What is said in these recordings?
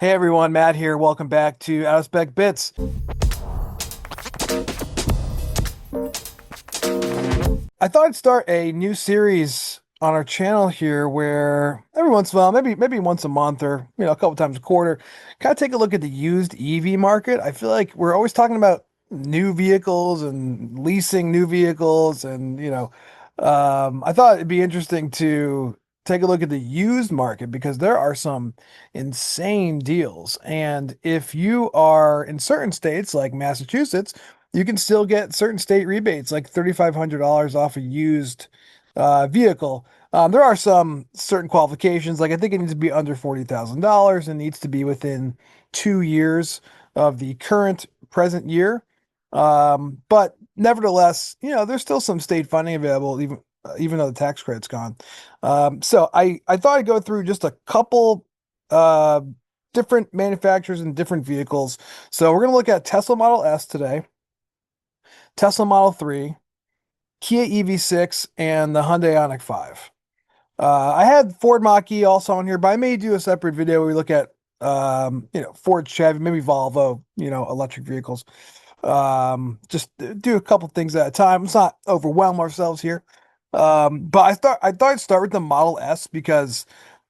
Hey everyone, Matt here. Welcome back to Out of Spec Bits. I thought I'd start a new series on our channel here where every once in a while, maybe once a month or a couple times a quarter, kind of take a look at the used EV market. I feel like we're always talking about new vehicles and leasing new vehicles and I thought it'd be interesting to take a look at the used market because there are some insane deals. And if you are in certain states like Massachusetts, you can still get certain state rebates, like $3,500 off a used vehicle. There are some certain qualifications, like I think it needs to be under $40,000 and needs to be within 2 years of the current present year. But nevertheless, there's still some state funding available, even though the tax credit's gone. So I thought I'd go through just a couple uh, different manufacturers and different vehicles. So we're gonna look at Tesla Model S today. Tesla Model 3, Kia EV6, and the Hyundai IONIQ 5. I had Ford Mach-E also on here, but I may do a separate video where we look at Ford, Chevy, maybe Volvo, electric vehicles. Just do a couple things at a time. Let's not overwhelm ourselves here. But I thought I'd start with the Model S because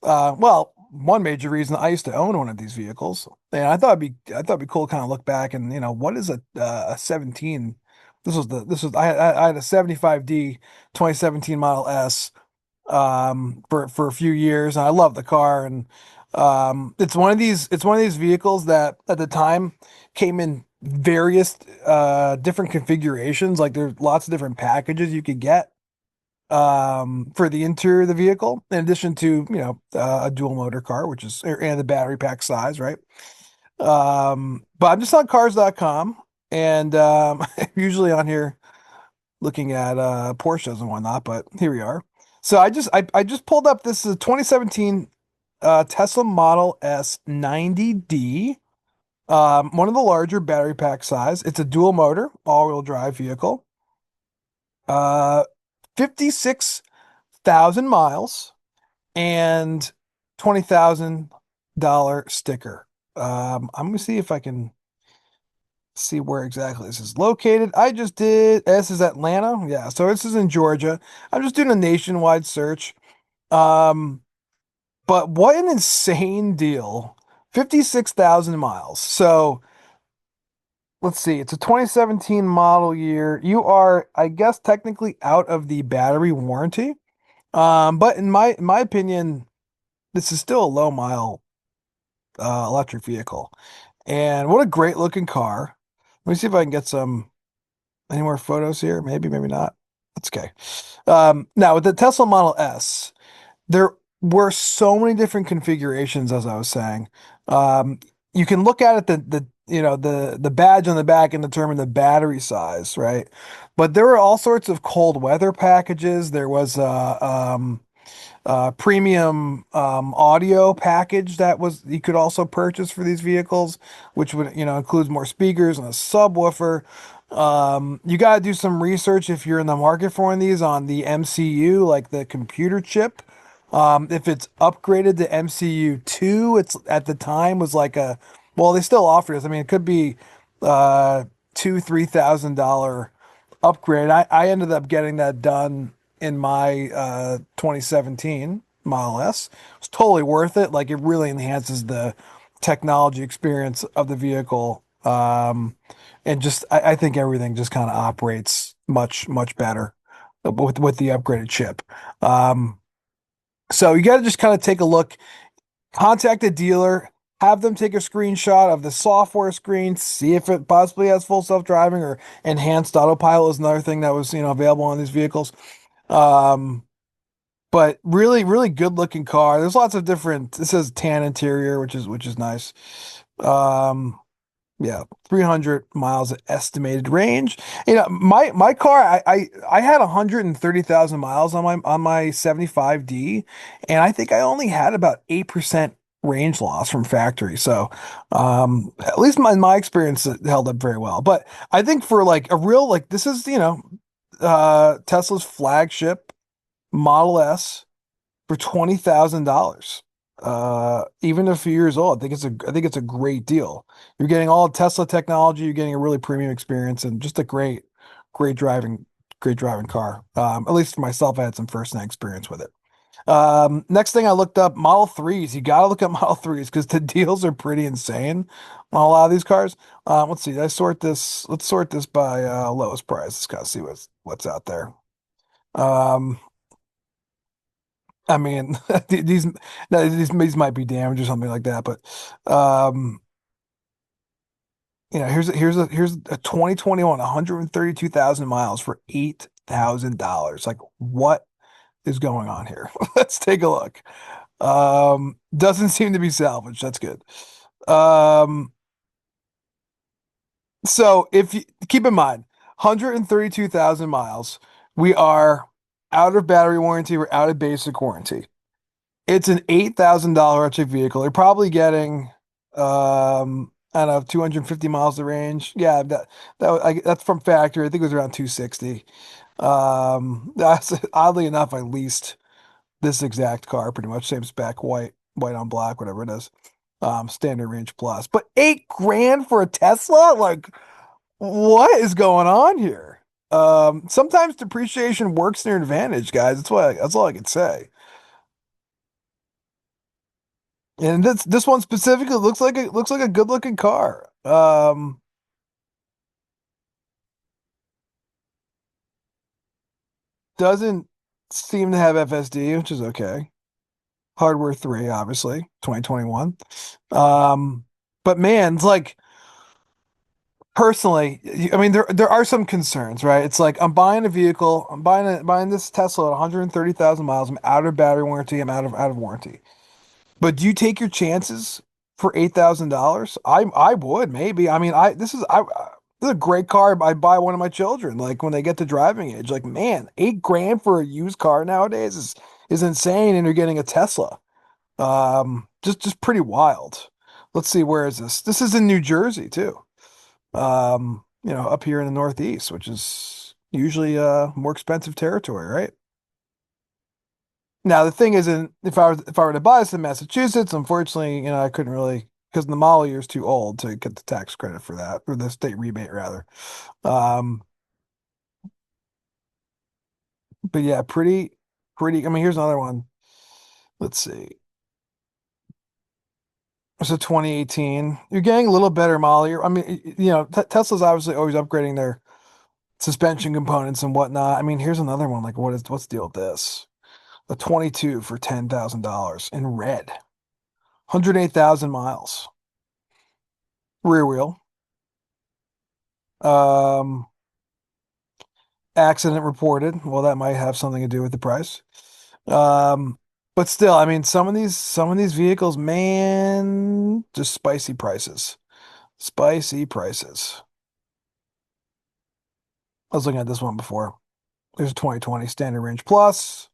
well, one major reason I used to own one of these vehicles, and I thought it'd be cool to kind of look back and what is a 17. This was I had a 75D 2017 Model S for a few years, and I love the car. And it's one of these vehicles that at the time came in various different configurations. Like there's lots of different packages you could get for the interior of the vehicle, in addition to a dual motor car, which is and the battery pack size, right? But I'm just on cars.com, and usually on here looking at Porsches and whatnot, but here we are. So I just pulled up, this is a 2017 Tesla Model S 90D, one of the larger battery pack size. It's a dual motor, all-wheel drive vehicle. Uh 56,000 miles and $20,000 sticker. I'm gonna see if I can see where exactly this is located. I just did, this is Atlanta. Yeah, so this is in Georgia. I'm just doing a nationwide search. Um, but what an insane deal. 56,000 miles. So let's see, it's a 2017 model year. You are, I guess, technically out of the battery warranty. But in my opinion, this is still a low mile electric vehicle. And what a great looking car. Let me see if I can get any more photos here. Maybe, maybe not. That's okay. Now with the Tesla Model S, there were so many different configurations, as I was saying. Um, you can look at it the badge on the back and determine the battery size, right? But there were all sorts of cold weather packages. There was premium audio package that was you could also purchase for these vehicles, which would includes more speakers and a subwoofer. You got to do some research if you're in the market for one of these on the MCU, like the computer chip. If it's upgraded to MCU 2, it's at the time was like a, well, they still offer this. I mean, it could be $2,000-3,000 upgrade. I ended up getting that done in my 2017 Model S. It's totally worth it. Like it really enhances the technology experience of the vehicle. And just I think everything just kind of operates much better with the upgraded chip. Um, so you got to just kind of take a look, contact a dealer, have them take a screenshot of the software screen, see if it possibly has full self-driving or enhanced autopilot is another thing that was, available on these vehicles. Um, but really good looking car. There's lots of different, it says tan interior, which is nice. Um, yeah, 300 miles of estimated range. My car, I had 130,000 miles on my 75D, and I think I only had about 8% range loss from factory. So, at least my experience, it held up very well. But I think for like a real, like this is, Tesla's flagship Model S for $20,000. even a few years old. I think it's a great deal. You're getting all Tesla technology, you're getting a really premium experience and just a great driving, great driving car. At least for myself, I had some first-hand experience with it. Next thing I looked up Model 3s. You gotta look at Model 3s because the deals are pretty insane on a lot of these cars. Let's see. Let's sort this by lowest price. Let's gotta see what's out there. Um, I mean, these no, these might be damaged or something like that, but um, here's a 2021 132,000 miles for $8,000. Like, what is going on here? Let's take a look. Doesn't seem to be salvaged. That's good. Um, so if you keep in mind, 132,000 miles, we are out of battery warranty, we're out of basic warranty. It's an $8,000 electric vehicle. You're probably getting, I don't know, 250 miles of range. Yeah, that's from factory. I think it was around 260. That's oddly enough, I leased this exact car, pretty much same spec, white on black, whatever it is. Standard range plus. But 8 grand for a Tesla? Like, what is going on here? Sometimes depreciation works in your advantage, guys. That's all I can say. And this one specifically looks like a good looking car. Doesn't seem to have FSD, which is okay. Hardware 3, obviously, 2021. Um, but man, it's like personally, I mean, there are some concerns, right? It's like I'm buying a vehicle, buying this Tesla at 130,000 miles. I'm out of battery warranty. I'm out of warranty. But do you take your chances for $8,000? I would maybe. I mean, this is a great car. I'd buy one of my children like when they get to driving age. Like, man, 8 grand for a used car nowadays is insane, and you're getting a Tesla. Just pretty wild. Let's see, where is this? This is in New Jersey too. Up here in the Northeast, which is usually more expensive territory, right? Now the thing isn't if I were to buy this in Massachusetts, unfortunately, I couldn't really because the model year is too old to get the tax credit for that, or the state rebate rather. Um, but yeah, pretty. I mean, here's another one. Let's see. It's a 2018. You're getting a little better model year. I mean, Tesla's obviously always upgrading their suspension components and whatnot. I mean, here's another one. Like, what's the deal with this? A 22 for $10,000 in red, 108,000 miles, rear wheel. Um, Accident reported. Well, that might have something to do with the price. Um, but still, I mean, some of these vehicles, man, just spicy prices. Spicy prices. I was looking at this one before. There's a 2020 Standard Range Plus.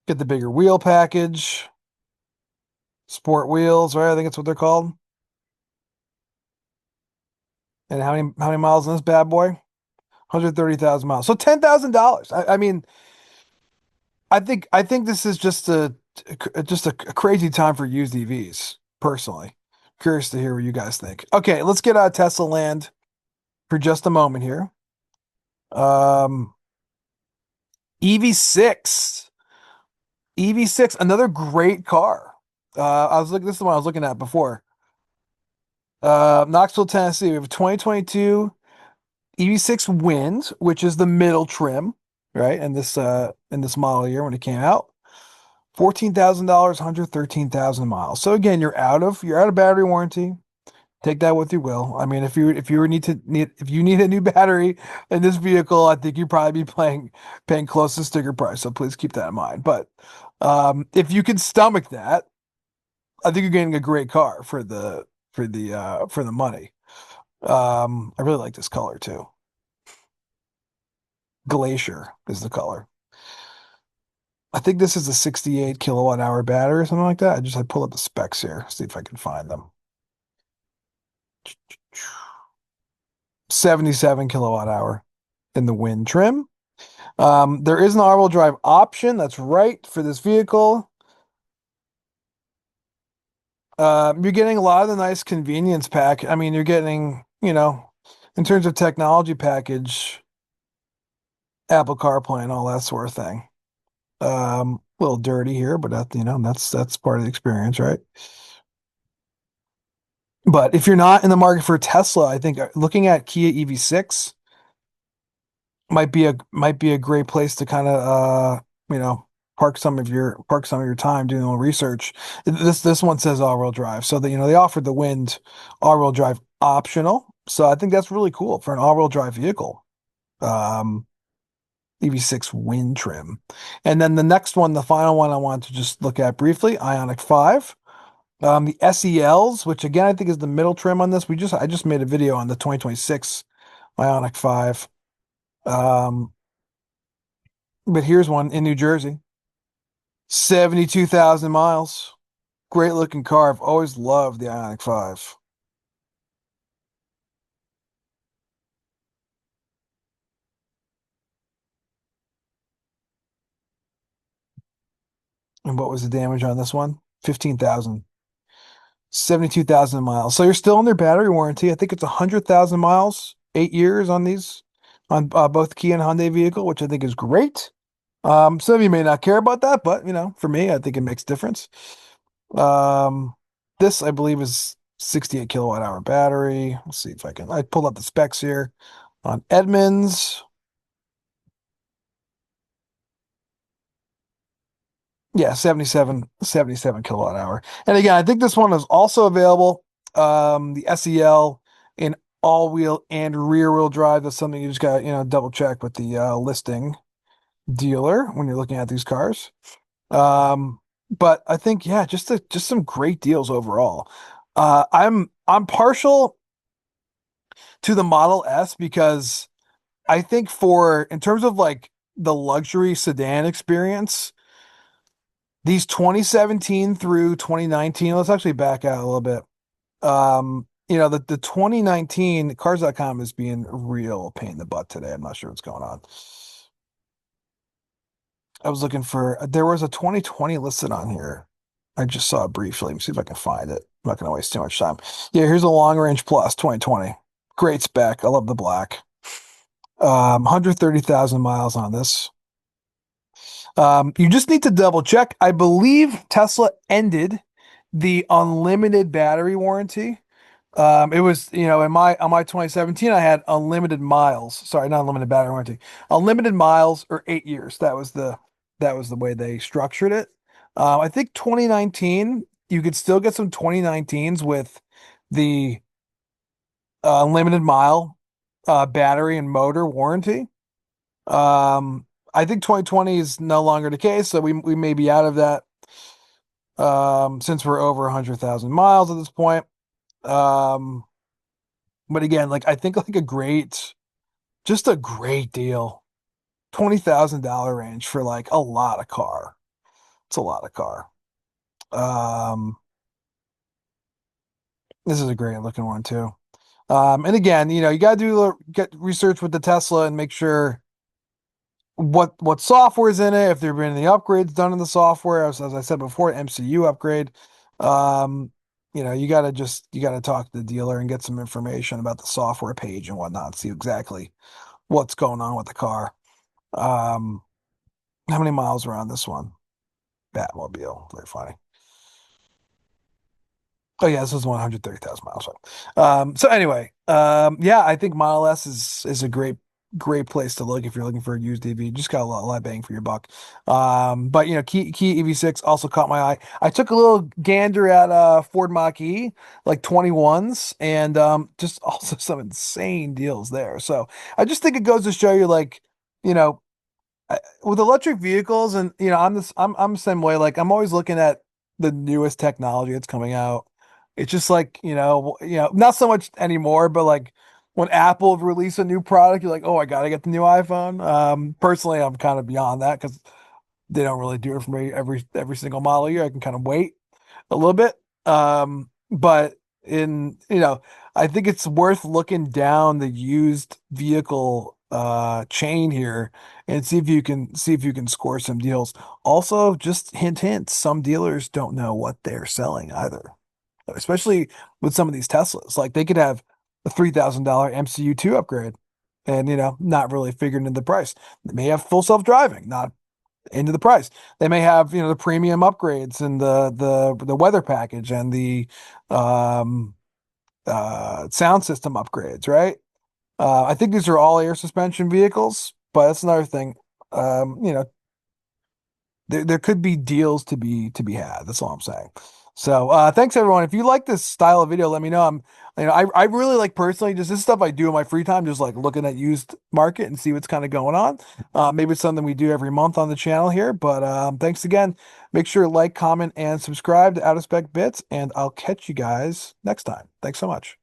Get the bigger wheel package. Sport wheels, right? I think that's what they're called. And how many miles on this bad boy? 130,000 miles. So $10,000. I mean, I think this is just a crazy time for used EVs, personally. Curious to hear what you guys think. Okay, let's get out of Tesla land for just a moment here. Um, EV6. EV6, another great car. This is the one I was looking at before. Knoxville, Tennessee. We have a 2022 EV6 Wind, which is the middle trim, right? In this model year when it came out. $14,000, 113,000 miles. So again, you're out of battery warranty. Take that what you will. I mean, if you need a new battery in this vehicle, I think you'd probably be paying close to sticker price. So please keep that in mind. But if you can stomach that, I think you're getting a great car for the money. I really like this color too. Glacier is the color. I think this is a 68 kilowatt hour battery or something like that. I pull up the specs here, see if I can find them. 77 kilowatt hour in the wind trim. There is an all-wheel drive option. That's right for this vehicle. You're getting a lot of the nice convenience pack. I mean, you're getting, in terms of technology package, Apple CarPlay and all that sort of thing. A little dirty here, but that's part of the experience, right? But if you're not in the market for a Tesla, I think looking at Kia EV6 might be a great place to kind of you know park some of your time doing a little research. This one says all-wheel drive, so that they offered the wind all-wheel drive optional. So I think that's really cool for an all-wheel drive vehicle. Um, EV6 wind trim. And then the next one, the final one I want to just look at briefly, IONIQ 5. The SELs, which again I think is the middle trim on this. I just made a video on the 2026 IONIQ 5. Um, but here's one in New Jersey. 72,000 miles. Great looking car. I've always loved the IONIQ 5. And what was the damage on this one? 15,000. 72,000 miles. So you're still under battery warranty. I think it's 100,000 miles, 8 years on these, on both Kia and Hyundai vehicle, which I think is great. Some of you may not care about that, but for me, I think it makes a difference. Um, this I believe is 68 kilowatt hour battery. Let's see if I pulled up the specs here on Edmunds. Yeah, 77 kilowatt hour. And again, I think this one is also available. The SEL in all-wheel and rear-wheel drive. That's something you just got, double check with the listing dealer when you're looking at these cars. But I think, yeah, just some great deals overall. I'm partial to the Model S because I think in terms of like the luxury sedan experience, these 2017 through 2019, let's actually back out a little bit. The 2019 cars.com is being a real pain in the butt today. I'm not sure what's going on. I was looking there was a 2020 listed on here. I just saw it briefly. Let me see if I can find it. I'm not going to waste too much time. Yeah, here's a long range plus 2020. Great spec. I love the black. 130,000 miles on this. You just need to double check. I believe Tesla ended the unlimited battery warranty. It was, in my 2017, I had unlimited miles. Sorry, not unlimited battery warranty. Unlimited miles or 8 years. That was the way they structured it. I think 2019, you could still get some 2019s with the unlimited mile battery and motor warranty. I think 2020 is no longer the case, so we may be out of that since we're over 100,000 miles at this point. Um, but again, like I think like just a great deal. $20,000 range for like a lot of car. It's a lot of car. Um, this is a great looking one too. And again, you got to get research with the Tesla and make sure what software is in it, if there have been any upgrades done in the software, as I said before, MCU upgrade. Um, you gotta talk to the dealer and get some information about the software page and whatnot, see exactly what's going on with the car. Um, how many miles are on this one? Batmobile, very funny. Oh yeah, this is 130,000 miles. So anyway, yeah, I think Model S is a great place to look if you're looking for a used EV. Just got a lot of bang for your buck. But Key EV6 also caught my eye. I took a little gander at Ford Mach-E, like 21s, and just also some insane deals there. So I just think it goes to show you, like, you know, with electric vehicles, and I'm the same way. Like I'm always looking at the newest technology that's coming out. It's just like, not so much anymore, but like when Apple release a new product, you're like, oh, I gotta get the new iPhone. Personally, I'm kind of beyond that because they don't really do it for me every single model year. I can kind of wait a little bit. But in I think it's worth looking down the used vehicle chain here and see if you can score some deals. Also, just hint, some dealers don't know what they're selling either. especially with some of these Teslas. Like they could have a $3,000 MCU2 upgrade and, not really figured into the price. They may have full self-driving, not into the price. They may have, the premium upgrades and the weather package and the um sound system upgrades, right? I think these are all air suspension vehicles, but that's another thing. There could be deals to be had. That's all I'm saying. So thanks everyone. If you like this style of video, let me know. I really like personally just this stuff I do in my free time, just like looking at used market and see what's kind of going on. Maybe it's something we do every month on the channel here. But thanks again. Make sure to like, comment, and subscribe to Out of Spec Bits, and I'll catch you guys next time. Thanks so much.